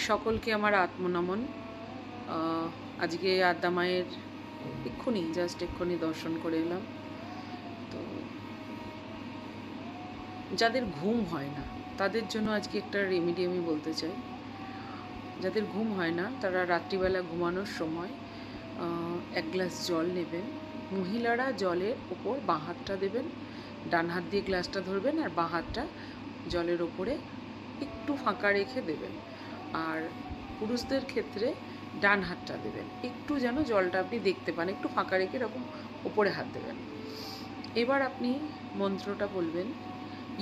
সকলকে আমার আত্মনমন। আজকে আদ্যা মায়ের এক্ষুনি দর্শন করে এলাম। তো যাদের ঘুম হয় না তাদের জন্য আজকে একটা রেমেডি আমি বলতে চাই। যাদের ঘুম হয় না তারা রাত্রিবেলা ঘুমানোর সময় এক গ্লাস জল নেবেন। মহিলারা জলের ওপর বাঁ হাতটা দেবেন, ডান হাত দিয়ে গ্লাসটা ধরবেন আর বাঁ হাতটা জলের ওপরে একটু ফাঁকা রেখে দেবেন। আর পুরুষদের ক্ষেত্রে ডান হাতটা দেবেন, একটু যেন জলটা আপনি দেখতে পান, একটু ফাঁকা রেখে এরকম ওপরে হাত দেবেন। এবার আপনি মন্ত্রটা বলবেন,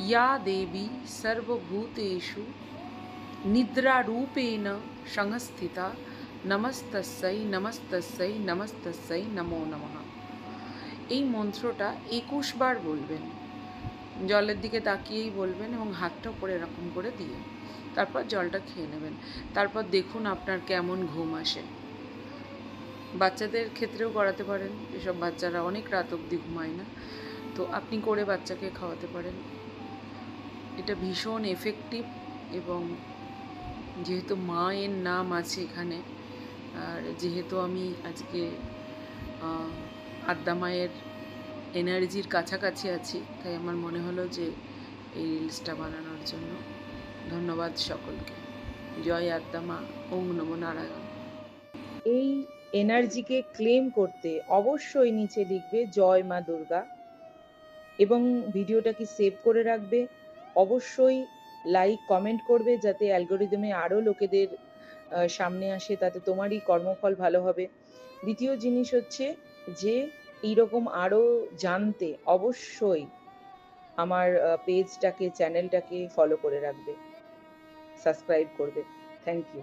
ইয়া দেবী সর্বভূতেষু নিদ্রারূপেণ সংস্থিতা নমস্তস্যৈ নমস্তস্যৈ নমস্তস্যৈ নমো নমঃ। এই মন্ত্রটা ২১ বার বলবেন, জলের দিকে তাকিয়েই বলবেন এবং হাতটা উপরে এরকম করে দিয়ে তারপর জলটা খেয়ে নেবেন। তারপর দেখুন আপনার কেমন ঘুম আসে। বাচ্চাদের ক্ষেত্রেও করাতে পারেন, এসব বাচ্চারা অনেক রাত অবধি ঘুমায় না, তো আপনি করে বাচ্চাকে খাওয়াতে পারেন। এটা ভীষণ এফেক্টিভ এবং যেহেতু মায়ের নাম আছে এখানে, আর যেহেতু আমি আজকে আদ্যা মায়ের এনার্জির কাছাকাছি আছি, তাই আমার মনে হলো যে এই রিলসটা বানানোর জন্য। ধন্যবাদ সকলকে। জয় আদ্যা মা, ওং নমো নারায়ণ। এই এনার্জিকে ক্লেম করতে অবশ্যই নিচে লিখবে জয় মা দুর্গা এবং ভিডিওটাকে সেভ করে রাখবে। অবশ্যই লাইক কমেন্ট করবে যাতে অ্যালগোরিদমে আরও লোকেদের সামনে আসে, তাতে তোমারই কর্মফল ভালো হবে। দ্বিতীয় জিনিস হচ্ছে যে এইরকম আরও জানতে অবশ্যই আমার পেজটাকে চ্যানেলটাকে ফলো করে রাখবে, সাবস্ক্রাইব করবে। Thank you.